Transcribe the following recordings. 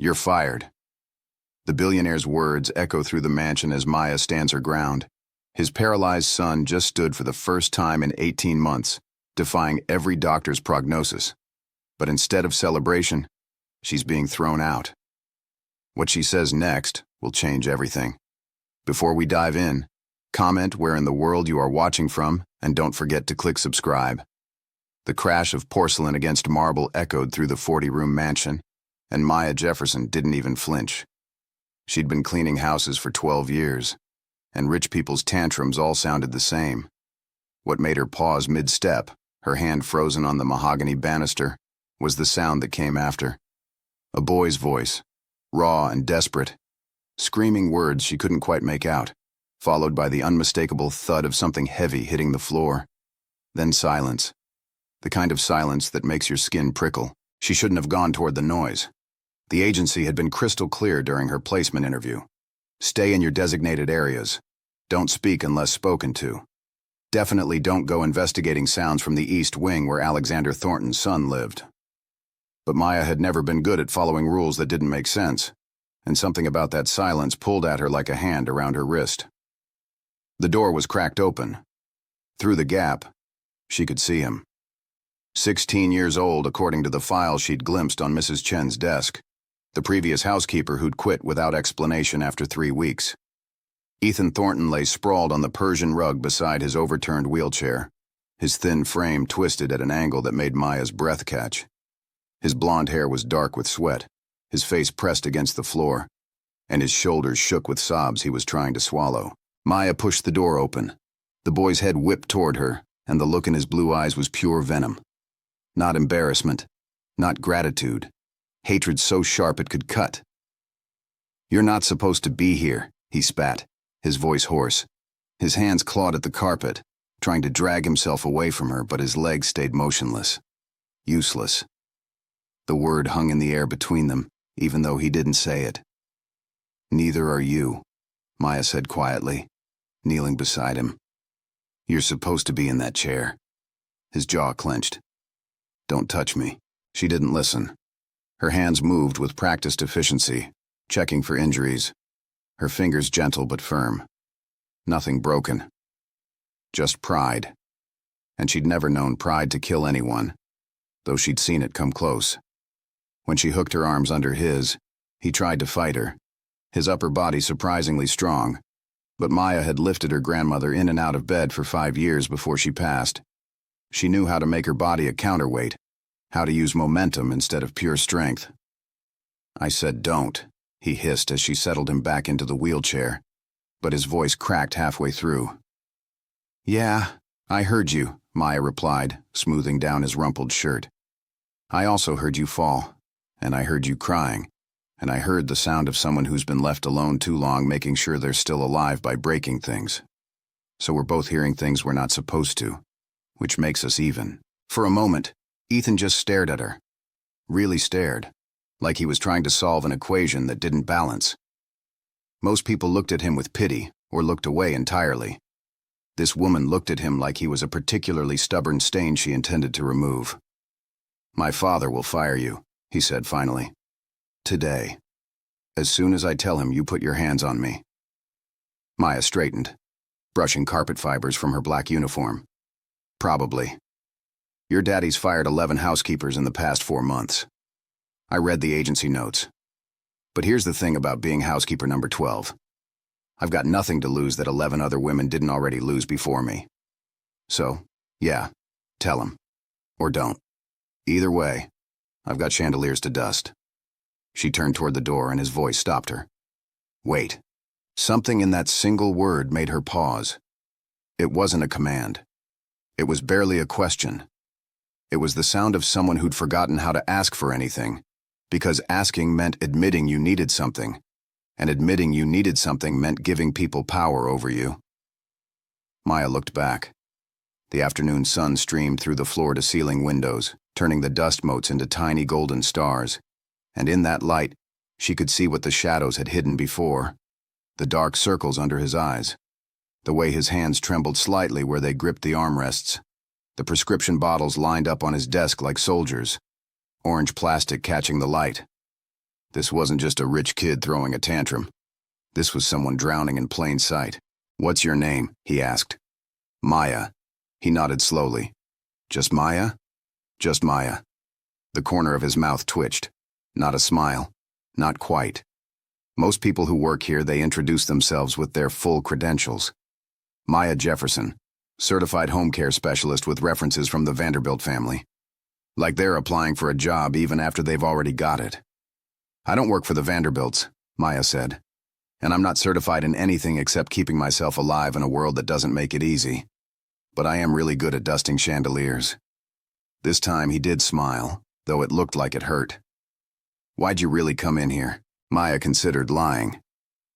"You're fired." The billionaire's words echo through the mansion as Maya stands her ground. His paralyzed son just stood for the first time in 18 months, defying every doctor's prognosis. But instead of celebration, she's being thrown out. What she says next will change everything. Before we dive in, comment where in the world you are watching from, and don't forget to click subscribe. The crash of porcelain against marble echoed through the 40-room mansion, and Maya Jefferson didn't even flinch. She'd been cleaning houses for 12 years, and rich people's tantrums all sounded the same. What made her pause mid-step, her hand frozen on the mahogany banister, was the sound that came after. A boy's voice, raw and desperate, screaming words she couldn't quite make out, followed by the unmistakable thud of something heavy hitting the floor. Then silence. The kind of silence that makes your skin prickle. She shouldn't have gone toward the noise. The agency had been crystal clear during her placement interview. Stay in your designated areas. Don't speak unless spoken to. Definitely don't go investigating sounds from the East Wing where Alexander Thornton's son lived. But Maya had never been good at following rules that didn't make sense, and something about that silence pulled at her like a hand around her wrist. The door was cracked open. Through the gap, she could see him. 16 years old, according to the file she'd glimpsed on Mrs. Chen's desk. The previous housekeeper who'd quit without explanation after 3 weeks. Ethan Thornton lay sprawled on the Persian rug beside his overturned wheelchair, his thin frame twisted at an angle that made Maya's breath catch. His blonde hair was dark with sweat, his face pressed against the floor, and his shoulders shook with sobs he was trying to swallow. Maya pushed the door open. The boy's head whipped toward her, and the look in his blue eyes was pure venom. Not embarrassment, not gratitude. Hatred so sharp it could cut. "You're not supposed to be here," he spat, his voice hoarse. His hands clawed at the carpet, trying to drag himself away from her, but his legs stayed motionless. Useless. The word hung in the air between them, even though he didn't say it. "Neither are you," Maya said quietly, kneeling beside him. "You're supposed to be in that chair." His jaw clenched. "Don't touch me." She didn't listen. Her hands moved with practiced efficiency, checking for injuries. Her fingers gentle but firm. Nothing broken. Just pride. And she'd never known pride to kill anyone, though she'd seen it come close. When she hooked her arms under his, he tried to fight her, his upper body surprisingly strong. But Maya had lifted her grandmother in and out of bed for 5 years before she passed. She knew how to make her body a counterweight, how to use momentum instead of pure strength. "I said don't," he hissed as she settled him back into the wheelchair, but his voice cracked halfway through. "Yeah, I heard you," Maya replied, smoothing down his rumpled shirt. "I also heard you fall, and I heard you crying, and I heard the sound of someone who's been left alone too long making sure they're still alive by breaking things. So we're both hearing things we're not supposed to, which makes us even." For a moment, Ethan just stared at her. Really stared, like he was trying to solve an equation that didn't balance. Most people looked at him with pity, or looked away entirely. This woman looked at him like he was a particularly stubborn stain she intended to remove. "My father will fire you," he said finally. "Today. As soon as I tell him you put your hands on me." Maya straightened, brushing carpet fibers from her black uniform. "Probably. Your daddy's fired 11 housekeepers in the past 4 months. I read the agency notes. But here's the thing about being housekeeper number 12. I've got nothing to lose that 11 other women didn't already lose before me. So, yeah, tell him. Or don't. Either way, I've got chandeliers to dust." She turned toward the door and his voice stopped her. "Wait." Something in that single word made her pause. It wasn't a command. It was barely a question. It was the sound of someone who'd forgotten how to ask for anything, because asking meant admitting you needed something, and admitting you needed something meant giving people power over you. Maya looked back. The afternoon sun streamed through the floor-to-ceiling windows, turning the dust motes into tiny golden stars, and in that light, she could see what the shadows had hidden before, the dark circles under his eyes, the way his hands trembled slightly where they gripped the armrests, the prescription bottles lined up on his desk like soldiers, orange plastic catching the light. This wasn't just a rich kid throwing a tantrum. This was someone drowning in plain sight. "What's your name?" he asked. "Maya." He nodded slowly. "Just Maya?" "Just Maya." The corner of his mouth twitched. Not a smile. Not quite. Most people who work here, they introduce themselves with their full credentials. Maya Jefferson, certified home care specialist with references from the Vanderbilt family. Like they're applying for a job even after they've already got it. "I don't work for the Vanderbilts," Maya said. "And I'm not certified in anything except keeping myself alive in a world that doesn't make it easy. But I am really good at dusting chandeliers." This time he did smile, though it looked like it hurt. "Why'd you really come in here?" Maya considered lying.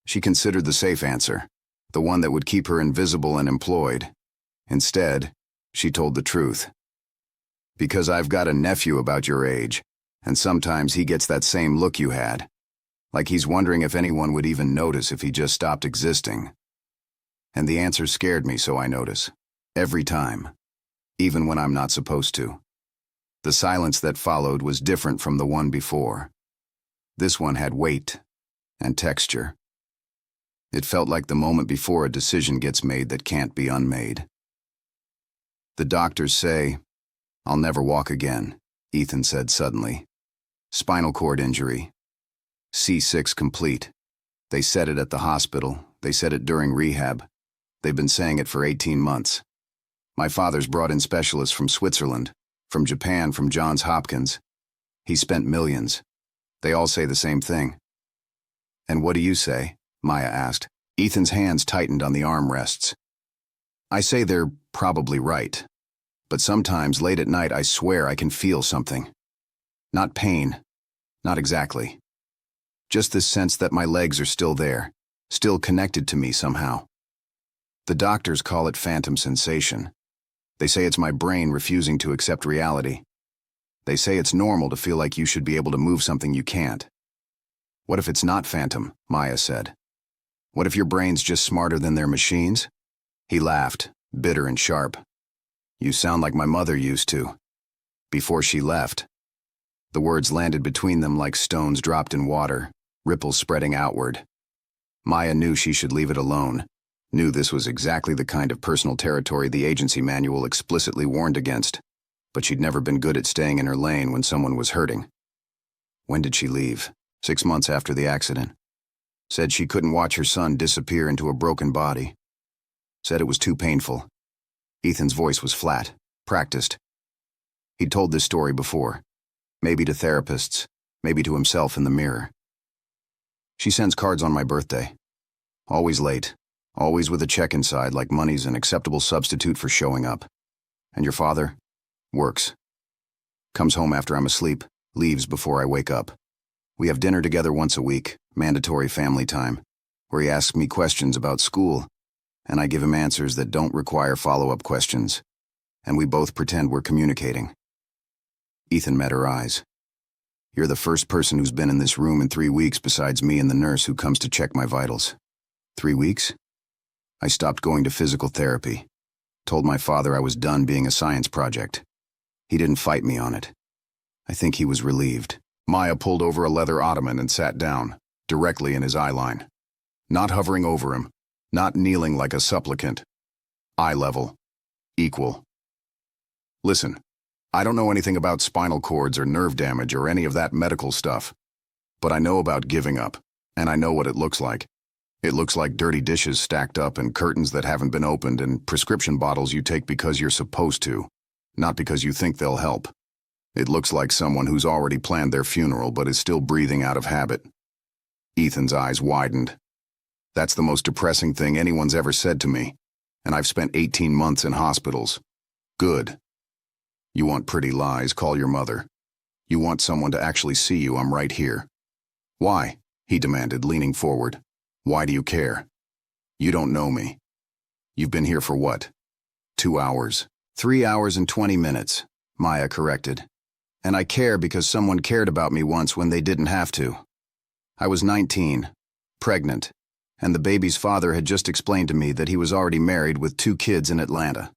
She considered the safe answer, the one that would keep her invisible and employed. Instead, she told the truth. "Because I've got a nephew about your age, and sometimes he gets that same look you had. Like he's wondering if anyone would even notice if he just stopped existing. And the answer scared me, so I notice. Every time. Even when I'm not supposed to." The silence that followed was different from the one before. This one had weight and texture. It felt like the moment before a decision gets made that can't be unmade. "The doctors say I'll never walk again," Ethan said suddenly. "Spinal cord injury. C6 complete. They said it at the hospital. They said it during rehab. They've been saying it for 18 months. My father's brought in specialists from Switzerland, from Japan, from Johns Hopkins. He spent millions. They all say the same thing." "And what do you say?" Maya asked. Ethan's hands tightened on the armrests. "I say they're probably right. But sometimes late at night I swear I can feel something. Not pain. Not exactly. Just this sense that my legs are still there, still connected to me somehow. The doctors call it phantom sensation. They say it's my brain refusing to accept reality. They say it's normal to feel like you should be able to move something you can't." "What if it's not phantom?" Maya said. "What if your brain's just smarter than their machines?" He laughed, bitter and sharp. "You sound like my mother used to. Before she left." The words landed between them like stones dropped in water, ripples spreading outward. Maya knew she should leave it alone, knew this was exactly the kind of personal territory the agency manual explicitly warned against, but she'd never been good at staying in her lane when someone was hurting. When did she leave? 6 months after the accident. Said she couldn't watch her son disappear into a broken body. Said it was too painful. Ethan's voice was flat, practiced. He'd told this story before, maybe to therapists, maybe to himself in the mirror. "She sends cards on my birthday. Always late, always with a check inside like money's an acceptable substitute for showing up. And your father? Works. Comes home after I'm asleep, leaves before I wake up. We have dinner together once a week, mandatory family time, where he asks me questions about school, and I give him answers that don't require follow-up questions, and we both pretend we're communicating." Ethan met her eyes. "You're the first person who's been in this room in 3 weeks besides me and the nurse who comes to check my vitals." 3 weeks? I stopped going to physical therapy. Told my father I was done being a science project. He didn't fight me on it. I think he was relieved. Maya pulled over a leather ottoman and sat down, directly in his eye line. Not hovering over him, not kneeling like a supplicant. Eye level. Equal. "Listen, I don't know anything about spinal cords or nerve damage or any of that medical stuff. But I know about giving up, and I know what it looks like. It looks like dirty dishes stacked up and curtains that haven't been opened and prescription bottles you take because you're supposed to, not because you think they'll help. It looks like someone who's already planned their funeral but is still breathing out of habit." Ethan's eyes widened. "That's the most depressing thing anyone's ever said to me, and I've spent 18 months in hospitals. Good. You want pretty lies, call your mother. You want someone to actually see you, I'm right here." "Why?" he demanded, leaning forward. "Why do you care? You don't know me. You've been here for what? 2 hours. 3 hours and 20 minutes, Maya corrected. And I care because someone cared about me once when they didn't have to. I was 19, pregnant, and the baby's father had just explained to me that he was already married with 2 kids in Atlanta.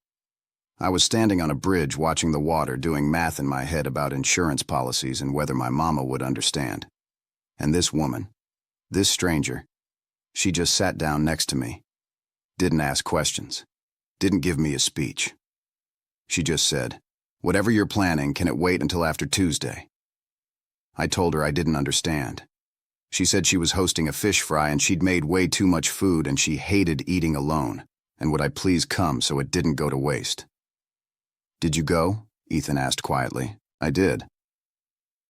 I was standing on a bridge watching the water, doing math in my head about insurance policies and whether my mama would understand. And this woman, this stranger, she just sat down next to me, didn't ask questions, didn't give me a speech. She just said, "Whatever you're planning, can it wait until after Tuesday?" I told her I didn't understand. She said she was hosting a fish fry and she'd made way too much food and she hated eating alone, and would I please come so it didn't go to waste. "Did you go?" Ethan asked quietly. I did.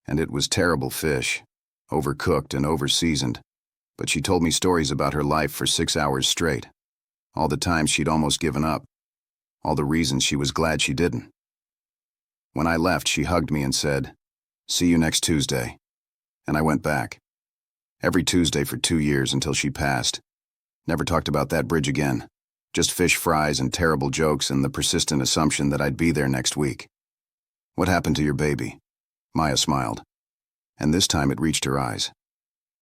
And it was terrible fish, overcooked and overseasoned, but she told me stories about her life for 6 hours straight, all the times she'd almost given up, all the reasons she was glad she didn't. When I left, she hugged me and said, "See you next Tuesday." And I went back. Every Tuesday for 2 years until she passed. Never talked about that bridge again. Just fish fries and terrible jokes and the persistent assumption that I'd be there next week. "What happened to your baby?" Maya smiled. And this time it reached her eyes.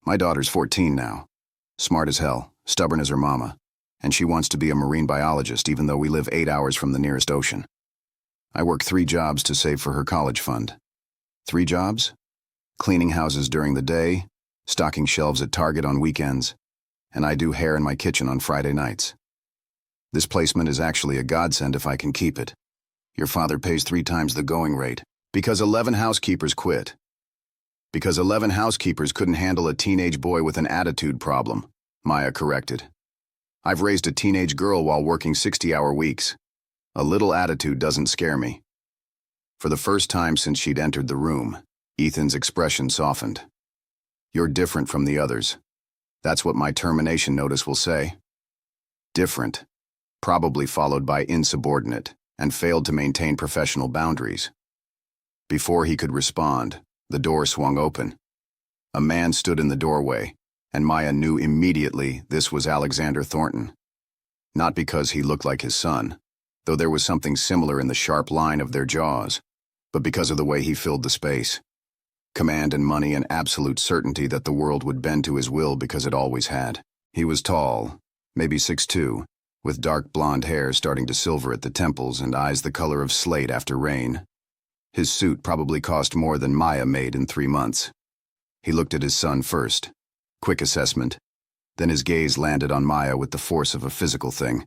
"My daughter's 14 now. Smart as hell, stubborn as her mama, and she wants to be a marine biologist even though we live 8 hours from the nearest ocean. I work 3 jobs to save for her college fund." 3 jobs? Cleaning houses during the day, stocking shelves at Target on weekends, and I do hair in my kitchen on Friday nights. This placement is actually a godsend if I can keep it. Your father pays 3 times the going rate, because 11 housekeepers quit. Because 11 housekeepers couldn't handle a teenage boy with an attitude problem, Maya corrected. I've raised a teenage girl while working 60-hour weeks. A little attitude doesn't scare me. For the first time since she'd entered the room, Ethan's expression softened. "You're different from the others. That's what my termination notice will say." Different, probably followed by insubordinate, and failed to maintain professional boundaries. Before he could respond, the door swung open. A man stood in the doorway, and Maya knew immediately this was Alexander Thornton. Not because he looked like his son, though there was something similar in the sharp line of their jaws, but because of the way he filled the space. Command and money and absolute certainty that the world would bend to his will because it always had. He was tall, maybe 6'2", with dark blonde hair starting to silver at the temples and eyes the color of slate after rain. His suit probably cost more than Maya made in 3 months. He looked at his son first. Quick assessment. Then his gaze landed on Maya with the force of a physical thing.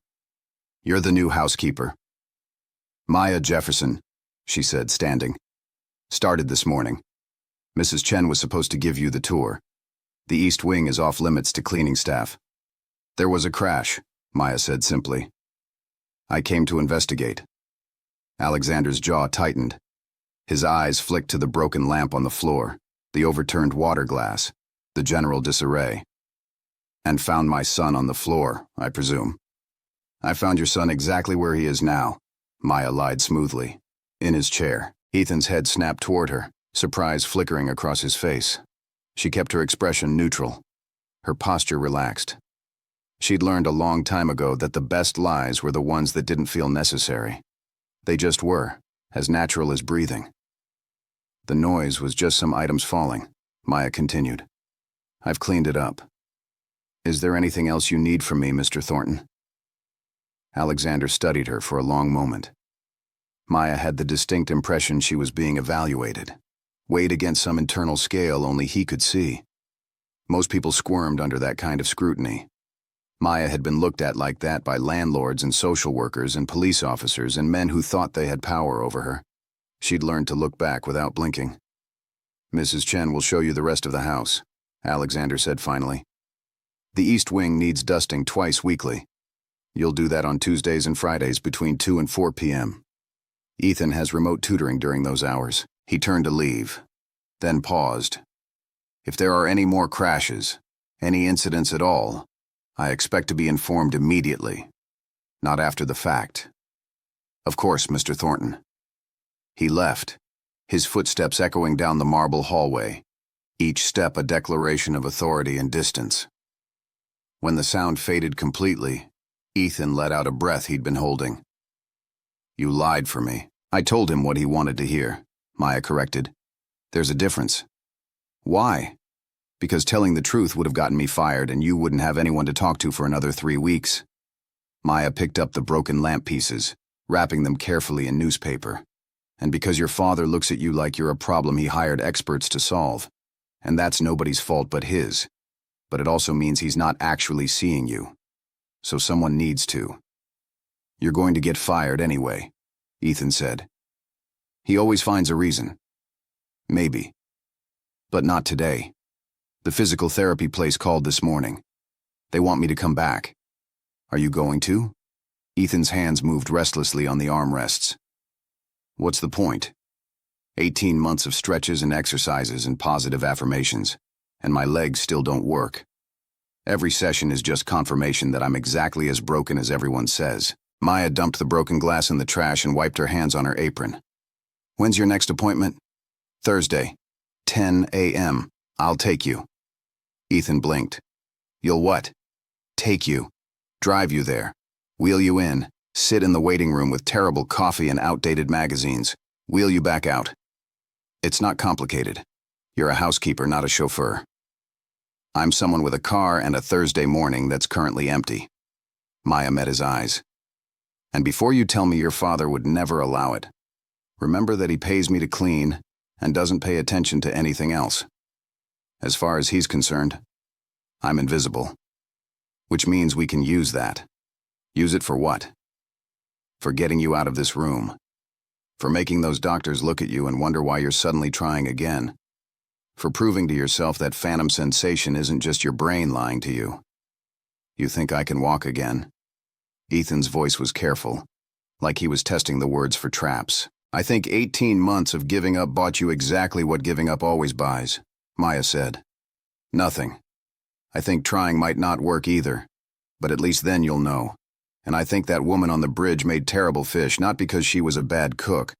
"You're the new housekeeper." "Maya Jefferson," she said, standing. "Started this morning. Mrs. Chen was supposed to give you the tour. The East Wing is off limits to cleaning staff." "There was a crash," Maya said simply. "I came to investigate." Alexander's jaw tightened. His eyes flicked to the broken lamp on the floor, the overturned water glass, the general disarray. "And found my son on the floor, I presume." "I found your son exactly where he is now," Maya lied smoothly. "In his chair." Ethan's head snapped toward her, surprise flickering across his face. She kept her expression neutral. Her posture relaxed. She'd learned a long time ago that the best lies were the ones that didn't feel necessary. They just were, as natural as breathing. "The noise was just some items falling," Maya continued. "I've cleaned it up. Is there anything else you need from me, Mr. Thornton?" Alexander studied her for a long moment. Maya had the distinct impression she was being evaluated, weighed against some internal scale only he could see. Most people squirmed under that kind of scrutiny. Maya had been looked at like that by landlords and social workers and police officers and men who thought they had power over her. She'd learned to look back without blinking. "Mrs. Chen will show you the rest of the house," Alexander said finally. "The East Wing needs dusting twice weekly. You'll do that on Tuesdays and Fridays between 2 and 4 p.m. Ethan has remote tutoring during those hours." He turned to leave, then paused. "If there are any more crashes, any incidents at all, I expect to be informed immediately, not after the fact." "Of course, Mr. Thornton." He left, his footsteps echoing down the marble hallway, each step a declaration of authority and distance. When the sound faded completely, Ethan let out a breath he'd been holding. "You lied for me." "I told him what he wanted to hear," Maya corrected. "There's a difference." "Why?" "Because telling the truth would have gotten me fired and you wouldn't have anyone to talk to for another 3 weeks. Maya picked up the broken lamp pieces, wrapping them carefully in newspaper. "And because your father looks at you like you're a problem he hired experts to solve." And that's nobody's fault but his. But it also means he's not actually seeing you. So someone needs to. You're going to get fired anyway, Ethan said. He always finds a reason. Maybe. But not today. The physical therapy place called this morning. They want me to come back. Are you going to? Ethan's hands moved restlessly on the armrests. What's the point? 18 months of stretches and exercises and positive affirmations, and my legs still don't work. Every session is just confirmation that I'm exactly as broken as everyone says. Maya dumped the broken glass in the trash and wiped her hands on her apron. When's your next appointment? Thursday, 10 a.m. I'll take you. Ethan blinked. You'll what? Take you. Drive you there. Wheel you in. Sit in the waiting room with terrible coffee and outdated magazines. Wheel you back out. It's not complicated. You're a housekeeper, not a chauffeur. I'm someone with a car and a Thursday morning that's currently empty. Maya met his eyes. And before you tell me your father would never allow it, remember that he pays me to clean and doesn't pay attention to anything else. As far as he's concerned, I'm invisible. Which means we can use that. Use it for what? For getting you out of this room. For making those doctors look at you and wonder why you're suddenly trying again. For proving to yourself that phantom sensation isn't just your brain lying to you. You think I can walk again? Ethan's voice was careful, like he was testing the words for traps. I think 18 months of giving up bought you exactly what giving up always buys, Maya said. Nothing. I think trying might not work either, but at least then you'll know. And I think that woman on the bridge made terrible fish, not because she was a bad cook,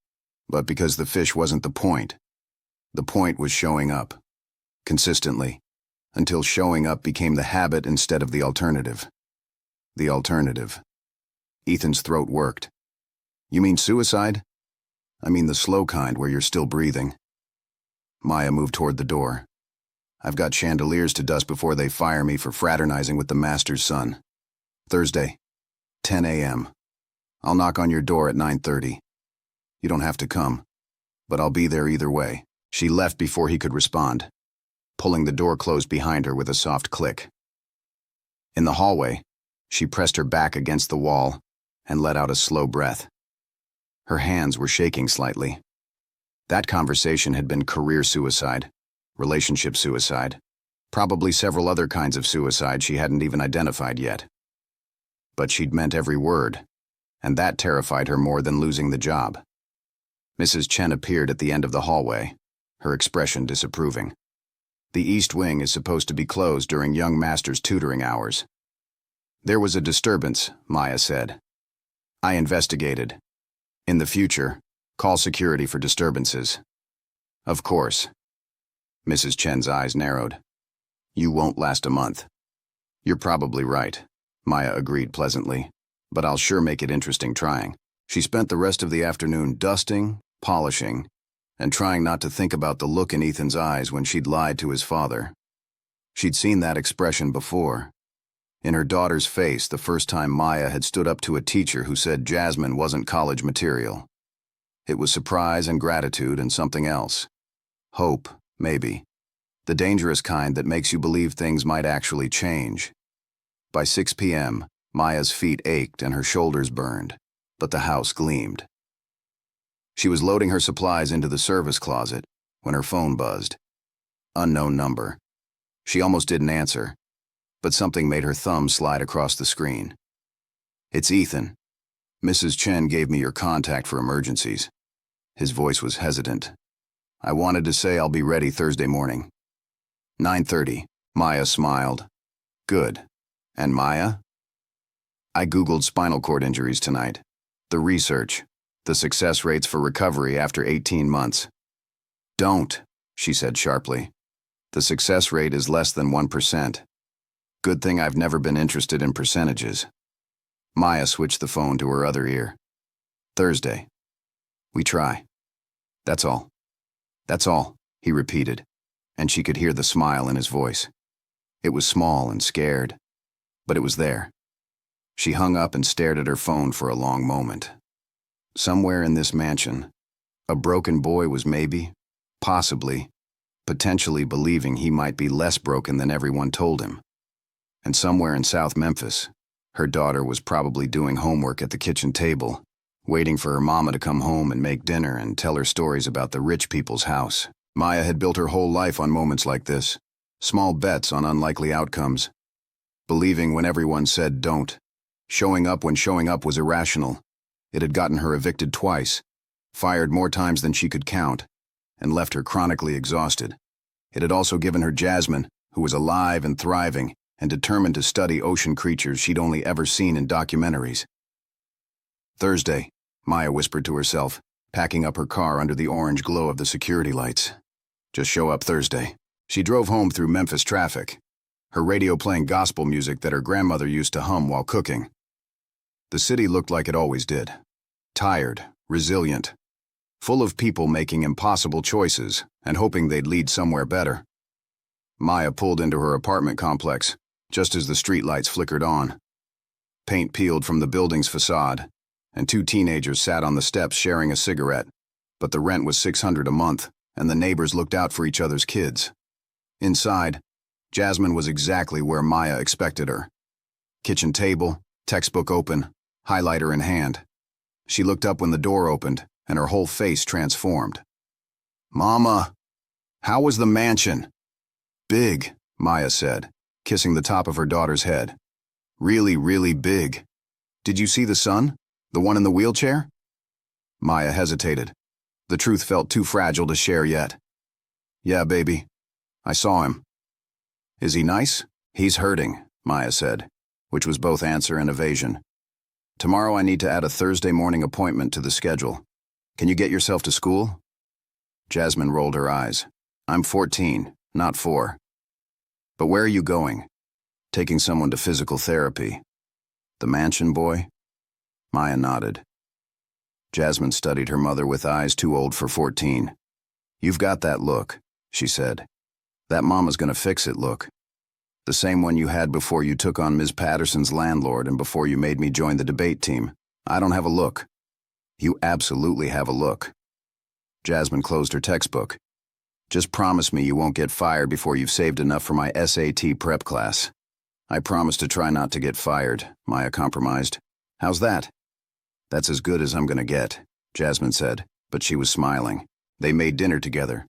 but because the fish wasn't the point. The point was showing up. Consistently. Until showing up became the habit instead of the alternative. The alternative. Ethan's throat worked. You mean suicide? I mean the slow kind where you're still breathing. Maya moved toward the door. I've got chandeliers to dust before they fire me for fraternizing with the master's son. Thursday, 10 a.m. I'll knock on your door at 9:30. You don't have to come, but I'll be there either way. She left before he could respond, pulling the door closed behind her with a soft click. In the hallway, she pressed her back against the wall and let out a slow breath. Her hands were shaking slightly. That conversation had been career suicide, relationship suicide, probably several other kinds of suicide she hadn't even identified yet. But she'd meant every word, and that terrified her more than losing the job. Mrs. Chen appeared at the end of the hallway, her expression disapproving. The East Wing is supposed to be closed during young master's tutoring hours. There was a disturbance, Maya said. I investigated. In the future, call security for disturbances. Of course. Mrs. Chen's eyes narrowed. You won't last a month. You're probably right, Maya agreed pleasantly, but I'll sure make it interesting trying. She spent the rest of the afternoon dusting, polishing, and trying not to think about the look in Ethan's eyes when she'd lied to his father. She'd seen that expression before. In her daughter's face the first time Maya had stood up to a teacher who said Jasmine wasn't college material. It was surprise and gratitude and something else. Hope, maybe. The dangerous kind that makes you believe things might actually change. By 6 p.m., Maya's feet ached and her shoulders burned, but the house gleamed. She was loading her supplies into the service closet when her phone buzzed. Unknown number. She almost didn't answer, but something made her thumb slide across the screen. It's Ethan. Mrs. Chen gave me your contact for emergencies. His voice was hesitant. I wanted to say I'll be ready Thursday morning. 9:30. Maya smiled. Good. And Maya? I Googled spinal cord injuries tonight. The research. The success rates for recovery after 18 months. Don't, she said sharply. The success rate is less than 1%. Good thing I've never been interested in percentages. Maya switched the phone to her other ear. Thursday. We try. That's all. That's all, he repeated, and she could hear the smile in his voice. It was small and scared, but it was there. She hung up and stared at her phone for a long moment. Somewhere in this mansion, a broken boy was maybe, possibly, potentially believing he might be less broken than everyone told him. And somewhere in South Memphis, her daughter was probably doing homework at the kitchen table, waiting for her mama to come home and make dinner and tell her stories about the rich people's house. Maya had built her whole life on moments like this, small bets on unlikely outcomes, believing when everyone said don't, showing up when showing up was irrational. It had gotten her evicted twice, fired more times than she could count, and left her chronically exhausted. It had also given her Jasmine, who was alive and thriving and determined to study ocean creatures she'd only ever seen in documentaries. Thursday, Maya whispered to herself, packing up her car under the orange glow of the security lights. Just show up Thursday. She drove home through Memphis traffic, her radio playing gospel music that her grandmother used to hum while cooking. The city looked like it always did. Tired, resilient, full of people making impossible choices and hoping they'd lead somewhere better. Maya pulled into her apartment complex, just as the streetlights flickered on. Paint peeled from the building's facade, and two teenagers sat on the steps sharing a cigarette, but the rent was $600 a month, and the neighbors looked out for each other's kids. Inside, Jasmine was exactly where Maya expected her. Kitchen table, textbook open, highlighter in hand. She looked up when the door opened, and her whole face transformed. "Mama, how was the mansion?" "Big," Maya said, kissing the top of her daughter's head. "Really, really big. Did you see the son? The one in the wheelchair?" Maya hesitated. The truth felt too fragile to share yet. "Yeah, baby. I saw him." "Is he nice?" "He's hurting," Maya said, which was both answer and evasion. "Tomorrow I need to add a Thursday morning appointment to the schedule. Can you get yourself to school?" Jasmine rolled her eyes. "I'm 14, not 4. "But where are you going?" "Taking someone to physical therapy." "The mansion boy?" Maya nodded. Jasmine studied her mother with eyes too old for 14. "You've got that look," she said. "That mama's gonna fix it look. The same one you had before you took on Ms. Patterson's landlord and before you made me join the debate team. I don't have a look." "You absolutely have a look." Jasmine closed her textbook. "Just promise me you won't get fired before you've saved enough for my SAT prep class." "I promise to try not to get fired," Maya compromised. "How's that?" "That's as good as I'm gonna get," Jasmine said, but she was smiling. They made dinner together.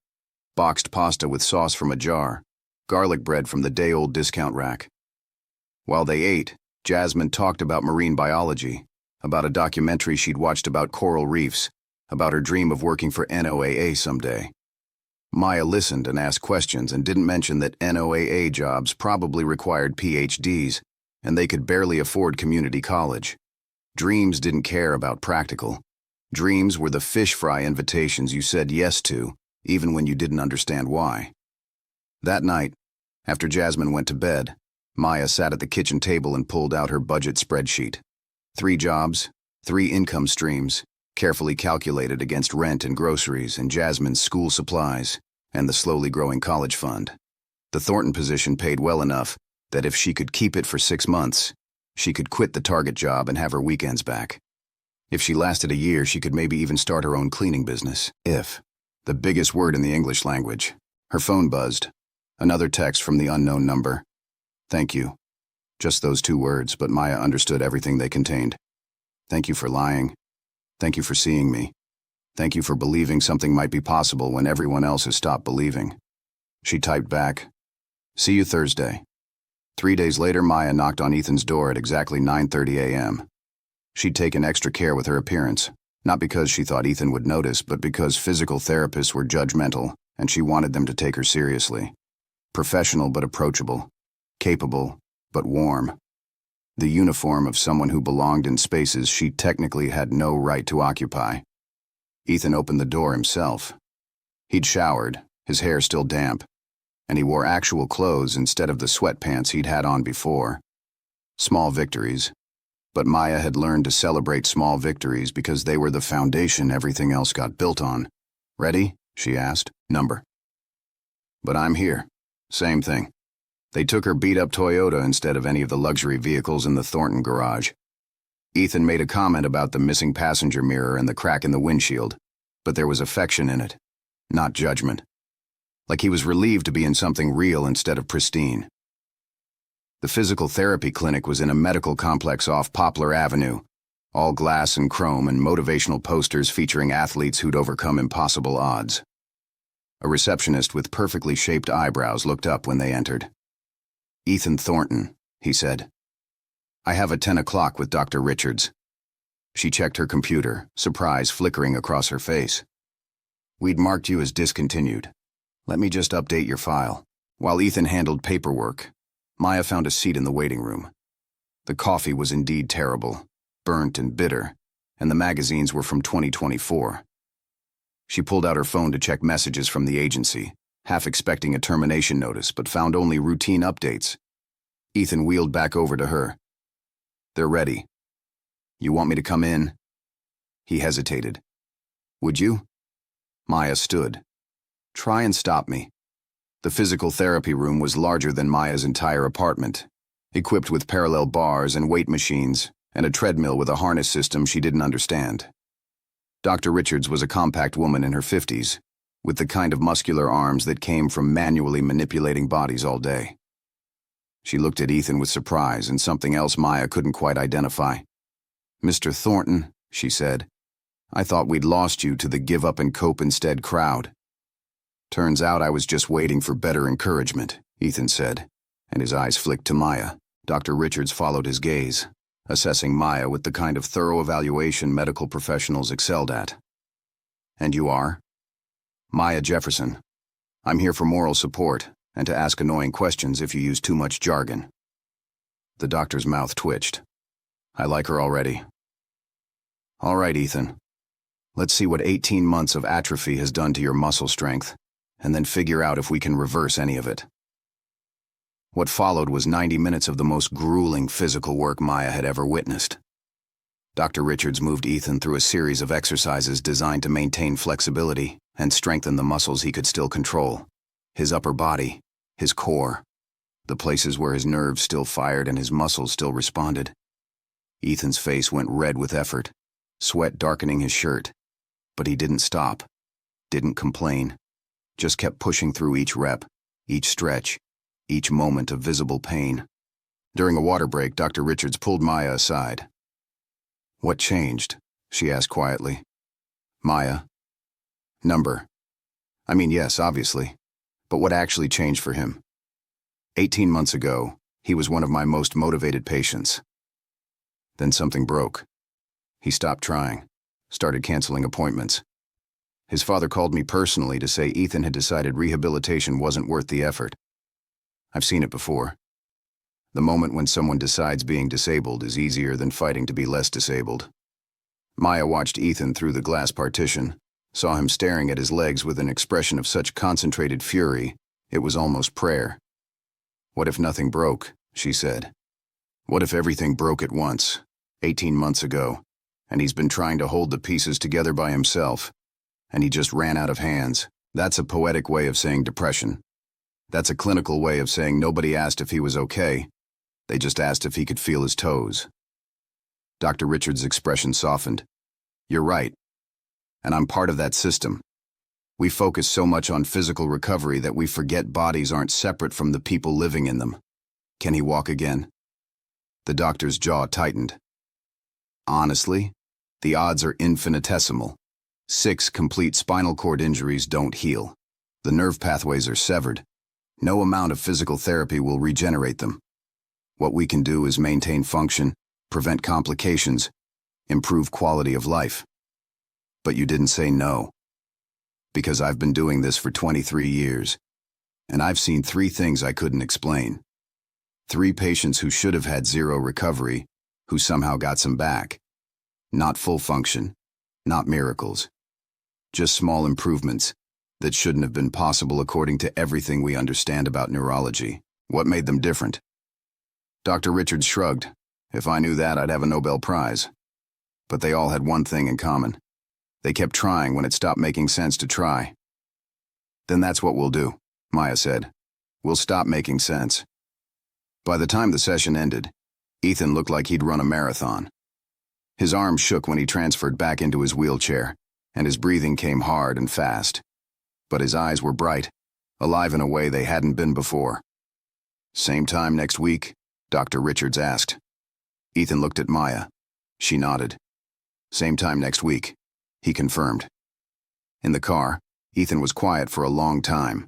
Boxed pasta with sauce from a jar, garlic bread from the day-old discount rack. While they ate, Jasmine talked about marine biology, about a documentary she'd watched about coral reefs, about her dream of working for NOAA someday. Maya listened and asked questions and didn't mention that NOAA jobs probably required PhDs, and they could barely afford community college. Dreams didn't care about practical. Dreams were the fish fry invitations you said yes to, even when you didn't understand why. That night, after Jasmine went to bed, Maya sat at the kitchen table and pulled out her budget spreadsheet. 3 jobs, 3 income streams, carefully calculated against rent and groceries and Jasmine's school supplies and the slowly growing college fund. The Thornton position paid well enough that if she could keep it for 6 months, she could quit the Target job and have her weekends back. If she lasted a year, she could maybe even start her own cleaning business. If. The biggest word in the English language. Her phone buzzed. Another text from the unknown number. "Thank you." Just those 2 words, but Maya understood everything they contained. "Thank you for lying. Thank you for seeing me. Thank you for believing something might be possible when everyone else has stopped believing." She typed back, "See you Thursday." 3 days later, Maya knocked on Ethan's door at exactly 9:30 a.m. She'd taken extra care with her appearance, not because she thought Ethan would notice, but because physical therapists were judgmental, and she wanted them to take her seriously. Professional but approachable, capable but warm. The uniform of someone who belonged in spaces she technically had no right to occupy. Ethan opened the door himself. He'd showered, his hair still damp, and he wore actual clothes instead of the sweatpants he'd had on before. Small victories. But Maya had learned to celebrate small victories because they were the foundation everything else got built on. "Ready?" she asked. "Number." "But I'm here." Same thing. They took her beat-up Toyota instead of any of the luxury vehicles in the Thornton garage. Ethan made a comment about the missing passenger mirror and the crack in the windshield, but there was affection in it, not judgment. like he was relieved to be in something real instead of pristine. The physical therapy clinic was in a medical complex off Poplar Avenue, all glass and chrome and motivational posters featuring athletes who'd overcome impossible odds. A receptionist with perfectly shaped eyebrows looked up when they entered. "Ethan Thornton," he said. "I have a 10 o'clock with Dr. Richards." She checked her computer, surprise flickering across her face. "We'd marked you as discontinued. Let me just update your file." While Ethan handled paperwork, Maya found a seat in the waiting room. The coffee was indeed terrible, burnt and bitter, and the magazines were from 2024. She pulled out her phone to check messages from the agency, half expecting a termination notice, but found only routine updates. Ethan wheeled back over to her. "They're ready. You want me to come in?" He hesitated. "Would you?" Maya stood. "Try and stop me." The physical therapy room was larger than Maya's entire apartment, equipped with parallel bars and weight machines, and a treadmill with a harness system she didn't understand. Dr. Richards was a compact woman in her 50s, with the kind of muscular arms that came from manually manipulating bodies all day. She looked at Ethan with surprise and something else Maya couldn't quite identify. "Mr. Thornton," she said, "I thought we'd lost you to the give up and cope instead crowd." "Turns out I was just waiting for better encouragement," Ethan said, and his eyes flicked to Maya. Dr. Richards followed his gaze, assessing Maya with the kind of thorough evaluation medical professionals excelled at. "And you are?" "Maya Jefferson. I'm here for moral support and to ask annoying questions if you use too much jargon." The doctor's mouth twitched. "I like her already." "All right, Ethan. Let's see what 18 months of atrophy has done to your muscle strength, and then figure out if we can reverse any of it." What followed was 90 minutes of the most grueling physical work Maya had ever witnessed. Dr. Richards moved Ethan through a series of exercises designed to maintain flexibility and strengthen the muscles he could still control: his upper body, his core, the places where his nerves still fired and his muscles still responded. Ethan's face went red with effort, sweat darkening his shirt, but he didn't stop, didn't complain, just kept pushing through each rep, each stretch, each moment of visible pain. During a water break, Dr. Richards pulled Maya aside. "What changed?" she asked quietly. "Maya?" "Number. I mean, yes, obviously. But what actually changed for him? 18 months ago, he was one of my most motivated patients. Then something broke. He stopped trying, started canceling appointments. His father called me personally to say Ethan had decided rehabilitation wasn't worth the effort. I've seen it before. The moment when someone decides being disabled is easier than fighting to be less disabled." Maya watched Ethan through the glass partition, saw him staring at his legs with an expression of such concentrated fury, it was almost prayer. "What if nothing broke?" she said. "What if everything broke at once, 18 months ago, and he's been trying to hold the pieces together by himself, and he just ran out of hands?" That's a poetic way of saying depression. That's a clinical way of saying nobody asked if he was okay. They just asked if he could feel his toes. Dr. Richards' expression softened. "You're right. And I'm part of that system. We focus so much on physical recovery that we forget bodies aren't separate from the people living in them." "Can he walk again?" The doctor's jaw tightened. "Honestly, the odds are infinitesimal. 6 complete spinal cord injuries don't heal. The nerve pathways are severed. No amount of physical therapy will regenerate them. What we can do is maintain function, prevent complications, improve quality of life." "But you didn't say no." "Because I've been doing this for 23 years, and I've seen 3 things I couldn't explain. 3 patients who should have had 0 recovery, who somehow got some back. Not full function, not miracles. Just small improvements that shouldn't have been possible according to everything we understand about neurology. What made them different?" Dr. Richards shrugged. "If I knew that, I'd have a Nobel Prize." But they all had one thing in common. They kept trying when it stopped making sense to try. "Then that's what we'll do," Maya said. "We'll stop making sense." By the time the session ended, Ethan looked like he'd run a marathon. His arms shook when he transferred back into his wheelchair, and his breathing came hard and fast. But his eyes were bright, alive in a way they hadn't been before. "Same time next week?" Dr. Richards asked. Ethan looked at Maya. She nodded. "Same time next week," he confirmed. In the car, Ethan was quiet for a long time.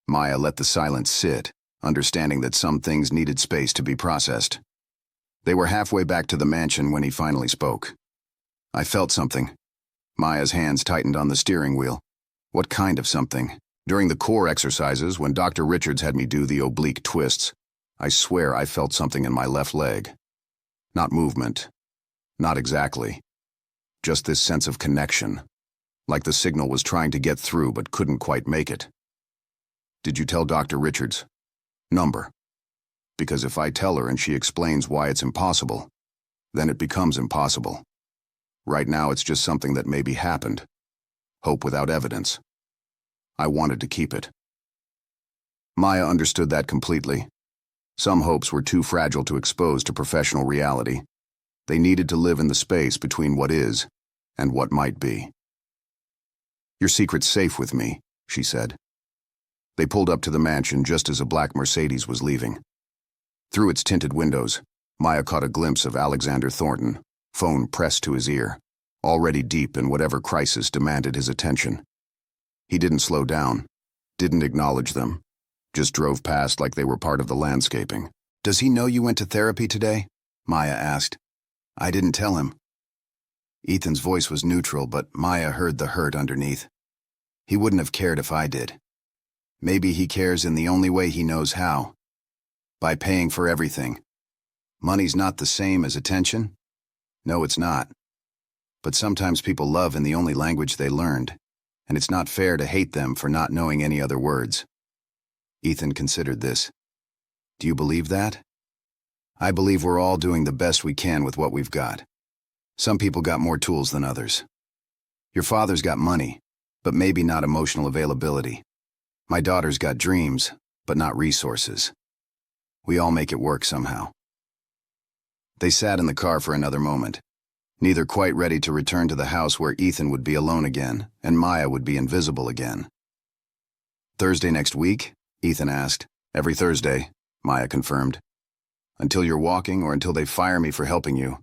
Maya let the silence sit, understanding that some things needed space to be processed. They were halfway back to the mansion when he finally spoke. "I felt something." Maya's hands tightened on the steering wheel. "What kind of something?" "During the core exercises, when Dr. Richards had me do the oblique twists, I swear I felt something in my left leg. Not movement. Not exactly. Just this sense of connection. Like the signal was trying to get through but couldn't quite make it." "Did you tell Dr. Richards?" "Number. Because if I tell her and she explains why it's impossible, then it becomes impossible. Right now it's just something that maybe happened. Hope without evidence. I wanted to keep it." Maya understood that completely. Some hopes were too fragile to expose to professional reality. They needed to live in the space between what is and what might be. "Your secret's safe with me," she said. They pulled up to the mansion just as a black Mercedes was leaving. Through its tinted windows, Maya caught a glimpse of Alexander Thornton, phone pressed to his ear, already deep in whatever crisis demanded his attention. He didn't slow down, didn't acknowledge them, just drove past like they were part of the landscaping. "Does he know you went to therapy today?" Maya asked. "I didn't tell him." Ethan's voice was neutral, but Maya heard the hurt underneath. "He wouldn't have cared if I did. Maybe he cares in the only way he knows how. By paying for everything. Money's not the same as attention? No, it's not. But sometimes people love in the only language they learned, and it's not fair to hate them for not knowing any other words." Ethan considered this. "Do you believe that?" "I believe we're all doing the best we can with what we've got. Some people got more tools than others. Your father's got money, but maybe not emotional availability. My daughter's got dreams, but not resources. We all make it work somehow." They sat in the car for another moment, neither quite ready to return to the house where Ethan would be alone again and Maya would be invisible again. "Thursday next week?" Ethan asked. "Every Thursday," Maya confirmed. "Until you're walking or until they fire me for helping you.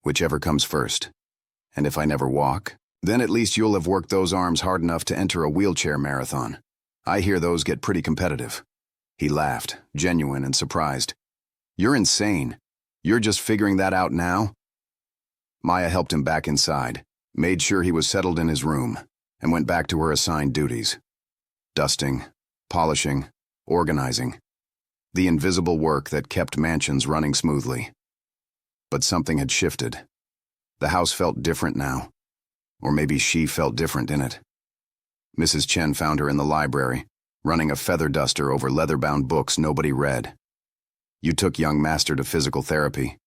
Whichever comes first. And if I never walk, then at least you'll have worked those arms hard enough to enter a wheelchair marathon. I hear those get pretty competitive." He laughed, genuine and surprised. "You're insane. You're just figuring that out now?" Maya helped him back inside, made sure he was settled in his room, and went back to her assigned duties. Dusting, polishing, organizing. The invisible work that kept mansions running smoothly. But something had shifted. The house felt different now. Or maybe she felt different in it. Mrs. Chen found her in the library, running a feather duster over leather-bound books nobody read. "You took young master to physical therapy."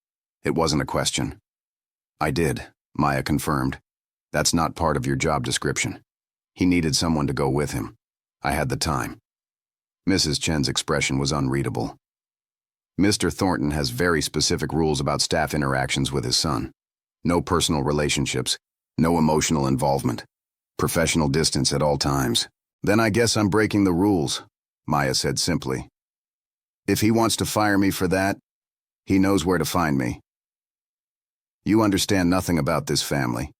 It wasn't a question. "I did," Maya confirmed. "That's not part of your job description. He needed someone to go with him. I had the time." Mrs. Chen's expression was unreadable. "Mr. Thornton has very specific rules about staff interactions with his son. No personal relationships, no emotional involvement. Professional distance at all times." "Then I guess I'm breaking the rules," Maya said simply. "If he wants to fire me for that, he knows where to find me." "You understand nothing about this family.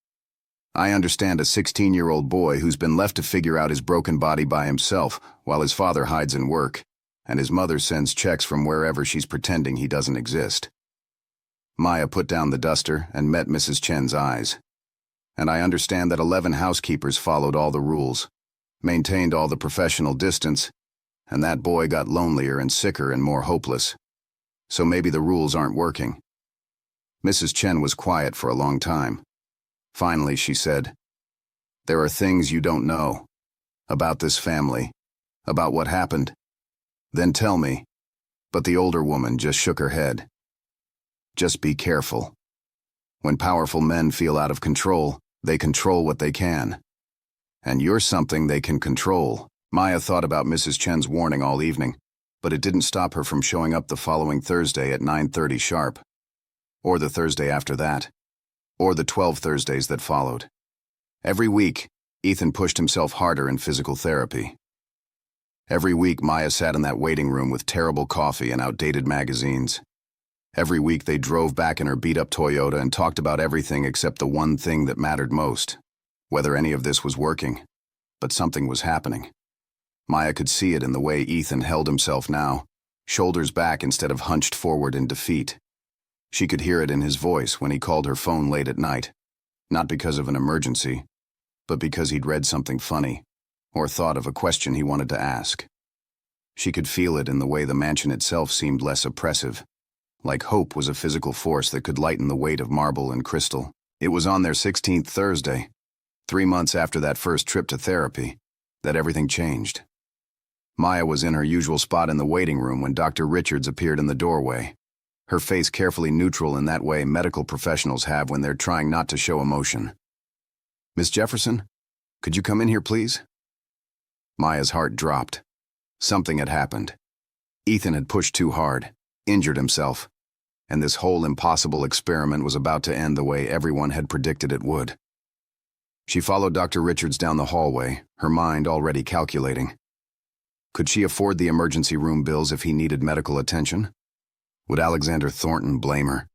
I understand a 16-year-old boy who's been left to figure out his broken body by himself while his father hides in work, and his mother sends checks from wherever she's pretending he doesn't exist." Maya put down the duster and met Mrs. Chen's eyes. "And I understand that 11 housekeepers followed all the rules, maintained all the professional distance, and that boy got lonelier and sicker and more hopeless. So maybe the rules aren't working." Mrs. Chen was quiet for a long time. Finally, she said, "There are things you don't know. About this family. About what happened. Then tell me." But the older woman just shook her head. "Just be careful. When powerful men feel out of control, they control what they can. And you're something they can control." Maya thought about Mrs. Chen's warning all evening, but it didn't stop her from showing up the following Thursday at 9:30 sharp. Or the Thursday after that. Or the 12 Thursdays that followed. Every week, Ethan pushed himself harder in physical therapy. Every week, Maya sat in that waiting room with terrible coffee and outdated magazines. Every week, they drove back in her beat-up Toyota and talked about everything except the one thing that mattered most, whether any of this was working. But something was happening. Maya could see it in the way Ethan held himself now, shoulders back instead of hunched forward in defeat. She could hear it in his voice when he called her phone late at night, not because of an emergency, but because he'd read something funny, or thought of a question he wanted to ask. She could feel it in the way the mansion itself seemed less oppressive, like hope was a physical force that could lighten the weight of marble and crystal. It was on their 16th Thursday, 3 months after that first trip to therapy, that everything changed. Maya was in her usual spot in the waiting room when Dr. Richards appeared in the doorway, her face carefully neutral in that way medical professionals have when they're trying not to show emotion. "Miss Jefferson, could you come in here, please?" Maya's heart dropped. Something had happened. Ethan had pushed too hard, injured himself, and this whole impossible experiment was about to end the way everyone had predicted it would. She followed Dr. Richards down the hallway, her mind already calculating. Could she afford the emergency room bills if he needed medical attention? Would Alexander Thornton blame her?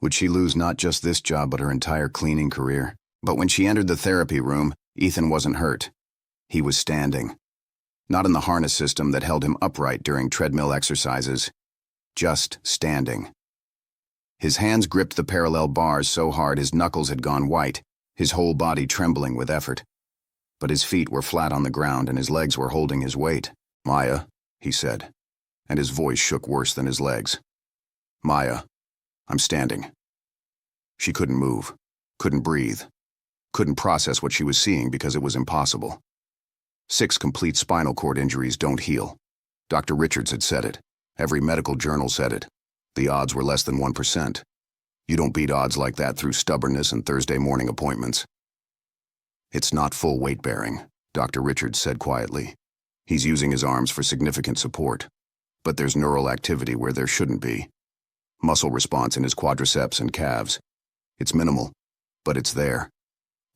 Would she lose not just this job but her entire cleaning career? But when she entered the therapy room, Ethan wasn't hurt. He was standing. Not in the harness system that held him upright during treadmill exercises. Just standing. His hands gripped the parallel bars so hard his knuckles had gone white, his whole body trembling with effort. But his feet were flat on the ground and his legs were holding his weight. "Maya," he said, and his voice shook worse than his legs. "Maya, I'm standing." She couldn't move, couldn't breathe, couldn't process what she was seeing because it was impossible. 6 complete spinal cord injuries don't heal. Dr. Richards had said it. Every medical journal said it. The odds were less than 1%. You don't beat odds like that through stubbornness and Thursday morning appointments. "It's not full weight bearing," Dr. Richards said quietly. "He's using his arms for significant support, but there's neural activity where there shouldn't be. Muscle response in his quadriceps and calves. It's minimal, but it's there.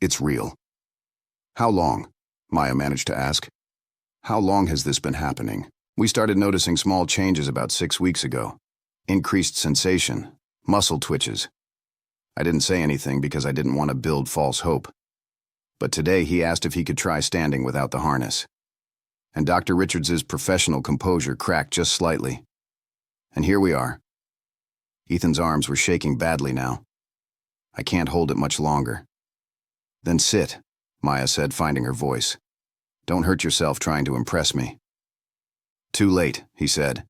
It's real." "How long?" Maya managed to ask. "How long has this been happening?" "We started noticing small changes about 6 weeks ago. Increased sensation, muscle twitches." I didn't say anything because I didn't want to build false hope. But today he asked if he could try standing without the harness. And Dr. Richards's professional composure cracked just slightly. And here we are. Ethan's arms were shaking badly now. "I can't hold it much longer." "Then sit," Maya said, finding her voice. "Don't hurt yourself trying to impress me." "Too late," he said,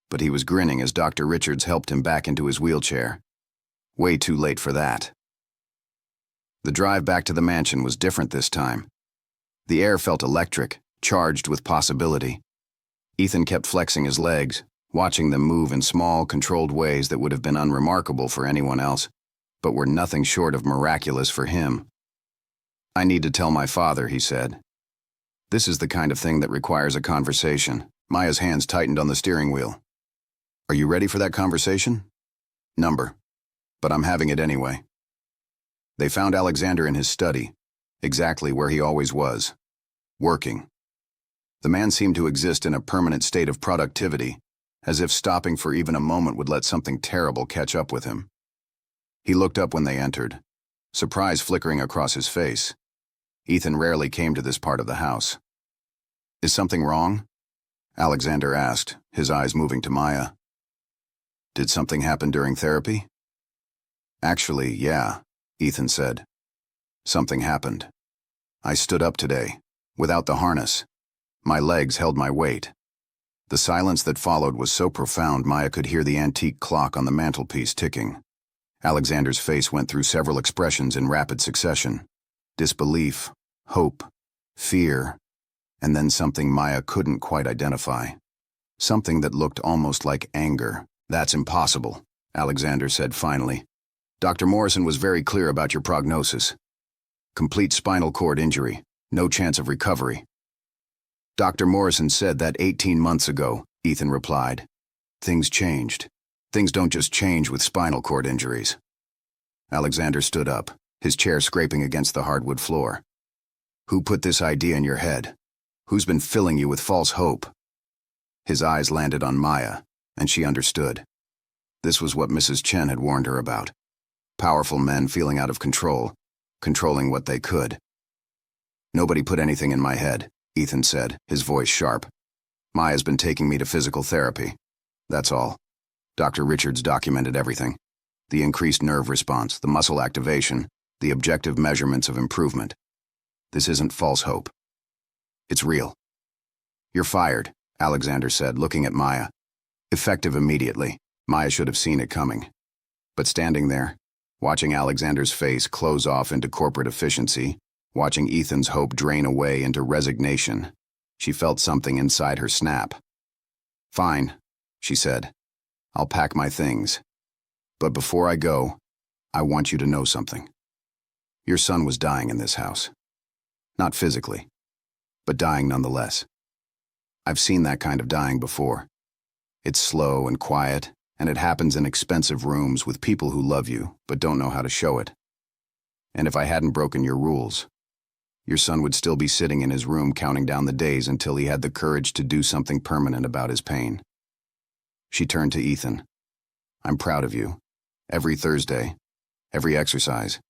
but he was grinning as Dr. Richards helped him back into his wheelchair. Way too late for that. The drive back to the mansion was different this time. The air felt electric, charged with possibility. Ethan kept flexing his legs, watching them move in small, controlled ways that would have been unremarkable for anyone else, but were nothing short of miraculous for him. "I need to tell my father," he said. "This is the kind of thing that requires a conversation." Maya's hands tightened on the steering wheel. "Are you ready for that conversation?" "Number. But I'm having it anyway." They found Alexander in his study, exactly where he always was, working. The man seemed to exist in a permanent state of productivity, as if stopping for even a moment would let something terrible catch up with him. He looked up when they entered, surprise flickering across his face. Ethan rarely came to this part of the house. "Is something wrong?" Alexander asked, his eyes moving to Maya. "Did something happen during therapy?" "Actually, yeah," Ethan said. "Something happened. I stood up today, without the harness. My legs held my weight." The silence that followed was so profound Maya could hear the antique clock on the mantelpiece ticking. Alexander's face went through several expressions in rapid succession. Disbelief, hope, fear, and then something Maya couldn't quite identify. Something that looked almost like anger. "That's impossible," Alexander said finally. "Dr. Morrison was very clear about your prognosis. Complete spinal cord injury, no chance of recovery." "Dr. Morrison said that 18 months ago," Ethan replied. "Things changed. Things don't just change with spinal cord injuries." Alexander stood up, his chair scraping against the hardwood floor. "Who put this idea in your head? Who's been filling you with false hope?" His eyes landed on Maya, and she understood. This was what Mrs. Chen had warned her about. Powerful men feeling out of control, controlling what they could. "Nobody put anything in my head," Ethan said, his voice sharp. "Maya's been taking me to physical therapy. That's all. Dr. Richards documented everything. The increased nerve response, the muscle activation, the objective measurements of improvement. This isn't false hope. It's real." "You're fired," Alexander said, looking at Maya. Effective immediately. Maya should have seen it coming. But standing there, watching Alexander's face close off into corporate efficiency, watching Ethan's hope drain away into resignation, she felt something inside her snap. "Fine," she said. "I'll pack my things. But before I go, I want you to know something. Your son was dying in this house. Not physically, but dying nonetheless. I've seen that kind of dying before. It's slow and quiet, and it happens in expensive rooms with people who love you but don't know how to show it. And if I hadn't broken your rules, your son would still be sitting in his room counting down the days until he had the courage to do something permanent about his pain." She turned to Ethan. "I'm proud of you. Every Thursday, every exercise,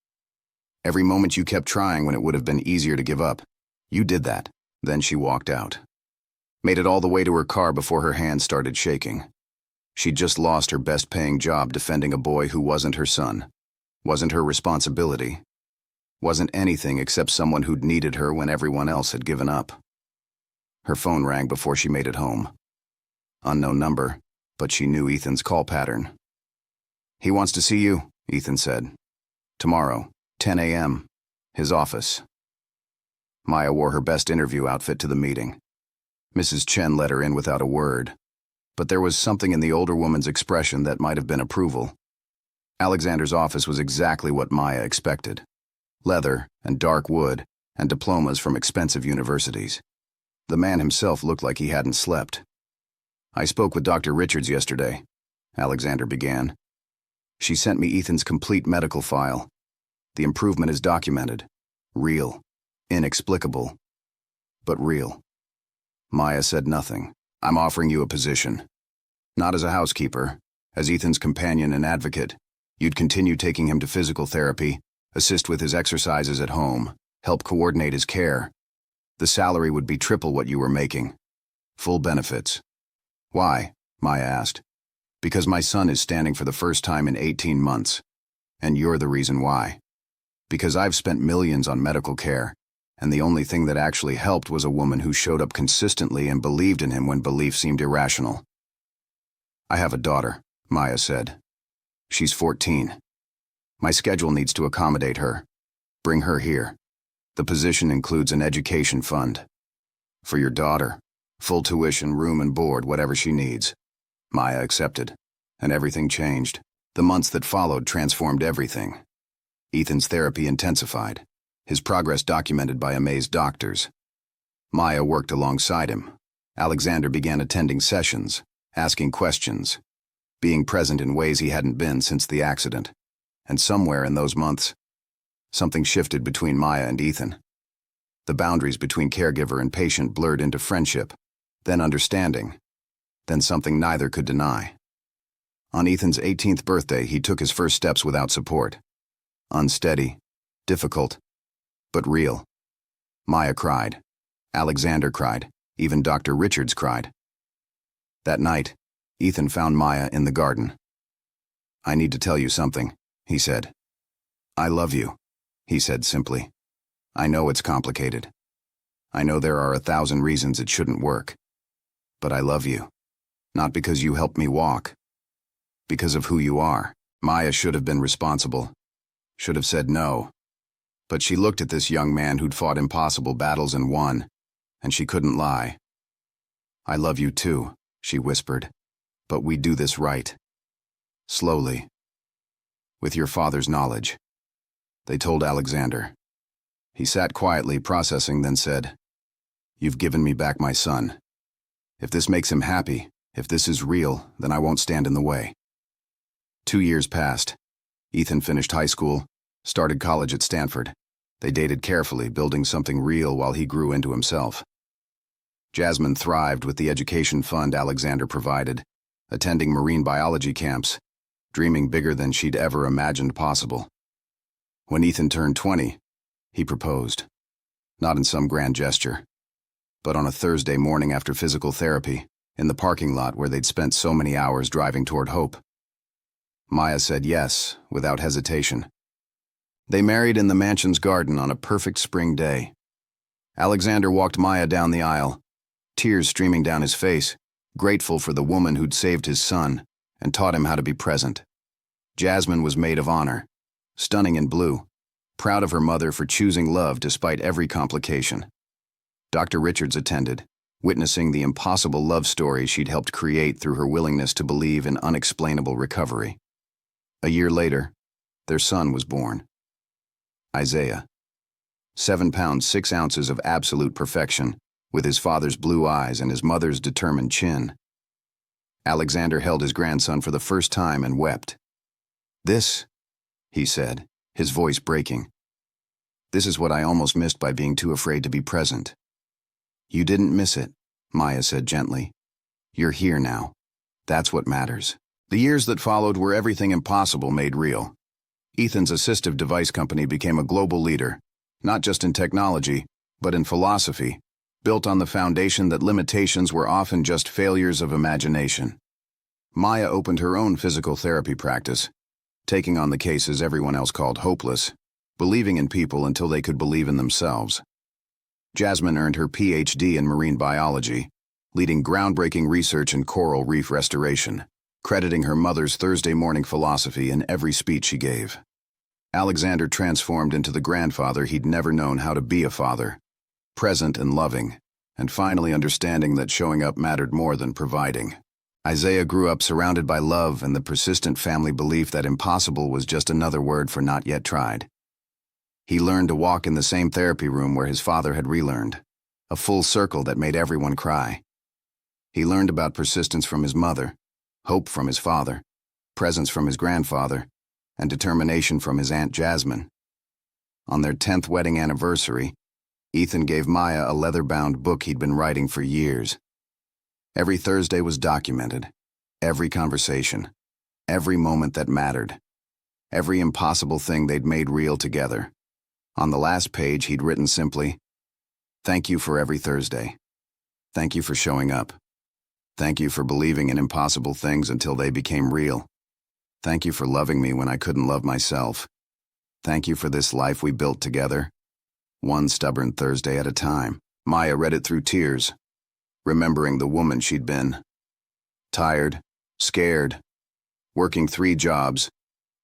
every moment you kept trying when it would have been easier to give up. You did that." Then she walked out. Made it all the way to her car before her hands started shaking. She'd just lost her best-paying job defending a boy who wasn't her son, wasn't her responsibility, wasn't anything except someone who'd needed her when everyone else had given up. Her phone rang before she made it home. Unknown number, but she knew Ethan's call pattern. "He wants to see you," Ethan said. "Tomorrow, 10 a.m., his office." Maya wore her best interview outfit to the meeting. Mrs. Chen let her in without a word, but there was something in the older woman's expression that might have been approval. Alexander's office was exactly what Maya expected. Leather and dark wood and diplomas from expensive universities. The man himself looked like he hadn't slept. "I spoke with Dr. Richards yesterday," Alexander began. "She sent me Ethan's complete medical file. The improvement is documented. Real. Inexplicable. But real." Maya said nothing. "I'm offering you a position. Not as a housekeeper, as Ethan's companion and advocate. You'd continue taking him to physical therapy, assist with his exercises at home, help coordinate his care. The salary would be triple what you were making. Full benefits." "Why?" Maya asked. "Because my son is standing for the first time in 18 months. And you're the reason why. Because I've spent millions on medical care, and the only thing that actually helped was a woman who showed up consistently and believed in him when belief seemed irrational." "I have a daughter," Maya said. "She's 14. My schedule needs to accommodate her. Bring her here. The position includes an education fund. For your daughter, full tuition, room and board, whatever she needs." Maya accepted, and everything changed. The months that followed transformed everything. Ethan's therapy intensified, his progress documented by amazed doctors. Maya worked alongside him. Alexander began attending sessions, asking questions, being present in ways he hadn't been since the accident. And somewhere in those months, something shifted between Maya and Ethan. The boundaries between caregiver and patient blurred into friendship, then understanding, then something neither could deny. On Ethan's 18th birthday, he took his first steps without support. Unsteady, difficult, but real. Maya cried. Alexander cried. Even Dr. Richards cried. That night, Ethan found Maya in the garden. "I need to tell you something," he said. "I love you," he said simply. "I know it's complicated. I know there are 1,000 reasons it shouldn't work. But I love you. Not because you helped me walk. Because of who you are." Maya should have been responsible. Should have said no. But she looked at this young man who'd fought impossible battles and won, and she couldn't lie. "I love you too," she whispered. "But we do this right. Slowly. With your father's knowledge." They told Alexander. He sat quietly, processing, then said, "You've given me back my son. If this makes him happy, if this is real, then I won't stand in the way." 2 years passed. Ethan finished high school, started college at Stanford. They dated carefully, building something real while he grew into himself. Jasmine thrived with the education fund Alexander provided, attending marine biology camps, dreaming bigger than she'd ever imagined possible. When Ethan turned 20, he proposed. Not in some grand gesture, but on a Thursday morning after physical therapy, in the parking lot where they'd spent so many hours driving toward hope. Maya said yes, without hesitation. They married in the mansion's garden on a perfect spring day. Alexander walked Maya down the aisle, tears streaming down his face, grateful for the woman who'd saved his son and taught him how to be present. Jasmine was maid of honor, stunning in blue, proud of her mother for choosing love despite every complication. Dr. Richards attended, witnessing the impossible love story she'd helped create through her willingness to believe in unexplainable recovery. A year later, their son was born. Isaiah. 7 pounds 6 ounces of absolute perfection, with his father's blue eyes and his mother's determined chin. Alexander held his grandson for the first time and wept. "This," he said, his voice breaking. "This is what I almost missed by being too afraid to be present." "You didn't miss it," Maya said gently. "You're here now. That's what matters." The years that followed were everything impossible made real. Ethan's assistive device company became a global leader, not just in technology, but in philosophy, built on the foundation that limitations were often just failures of imagination. Maya opened her own physical therapy practice, taking on the cases everyone else called hopeless, believing in people until they could believe in themselves. Jasmine earned her PhD in marine biology, leading groundbreaking research in coral reef restoration, crediting her mother's Thursday morning philosophy in every speech she gave. Alexander transformed into the grandfather he'd never known how to be a father, present and loving, and finally understanding that showing up mattered more than providing. Isaiah grew up surrounded by love and the persistent family belief that impossible was just another word for not yet tried. He learned to walk in the same therapy room where his father had relearned, a full circle that made everyone cry. He learned about persistence from his mother, hope from his father, presence from his grandfather, and determination from his Aunt Jasmine. On their 10th wedding anniversary, Ethan gave Maya a leather-bound book he'd been writing for years. Every Thursday was documented, every conversation, every moment that mattered, every impossible thing they'd made real together. On the last page, he'd written simply, "Thank you for every Thursday. Thank you for showing up. Thank you for believing in impossible things until they became real. Thank you for loving me when I couldn't love myself. Thank you for this life we built together. One stubborn Thursday at a time." Maya read it through tears, remembering the woman she'd been. Tired, scared, working 3 jobs,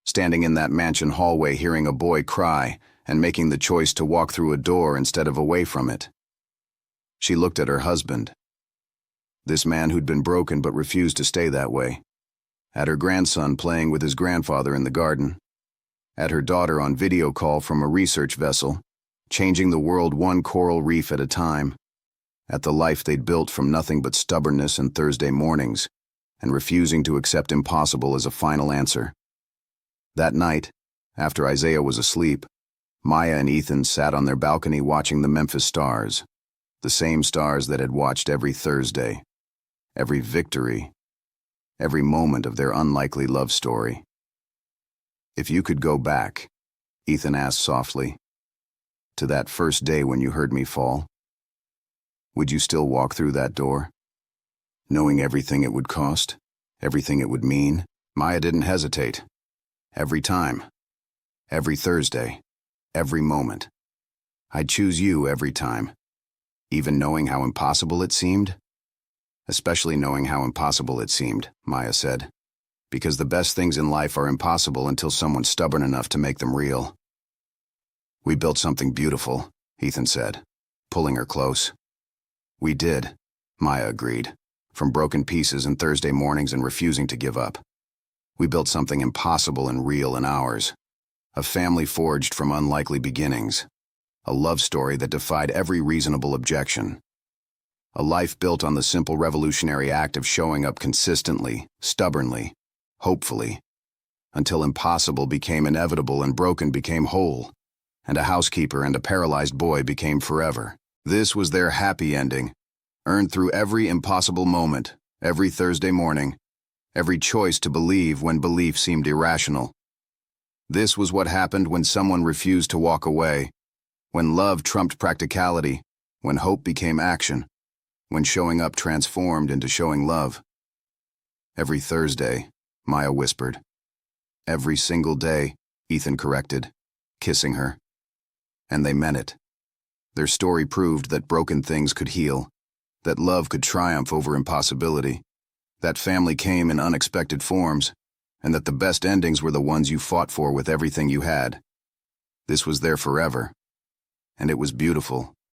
standing in that mansion hallway hearing a boy cry and making the choice to walk through a door instead of away from it. She looked at her husband, this man who'd been broken but refused to stay that way, at her grandson playing with his grandfather in the garden, at her daughter on video call from a research vessel, changing the world one coral reef at a time, at the life they'd built from nothing but stubbornness and Thursday mornings, and refusing to accept impossible as a final answer. That night, after Isaiah was asleep, Maya and Ethan sat on their balcony watching the Memphis stars, the same stars that had watched every Thursday, every victory, every moment of their unlikely love story. "If you could go back," Ethan asked softly, "to that first day when you heard me fall, would you still walk through that door, knowing everything it would cost, everything it would mean?" Maya didn't hesitate. "Every time, every Thursday, every moment. I'd choose you every time, even knowing how impossible it seemed." "Especially knowing how impossible it seemed," Maya said, "because the best things in life are impossible until someone's stubborn enough to make them real." "We built something beautiful," Ethan said, pulling her close. "We did," Maya agreed, from broken pieces and Thursday mornings and refusing to give up. "We built something impossible and real in ours. A family forged from unlikely beginnings. A love story that defied every reasonable objection. A life built on the simple revolutionary act of showing up consistently, stubbornly, hopefully, until impossible became inevitable and broken became whole, and a housekeeper and a paralyzed boy became forever. This was their happy ending, earned through every impossible moment, every Thursday morning, every choice to believe when belief seemed irrational. This was what happened when someone refused to walk away, when love trumped practicality, when hope became action, when showing up transformed into showing love. Every Thursday, Maya whispered. Every single day, Ethan corrected, kissing her. And they meant it. Their story proved that broken things could heal, that love could triumph over impossibility, that family came in unexpected forms, and that the best endings were the ones you fought for with everything you had. This was there forever, and it was beautiful.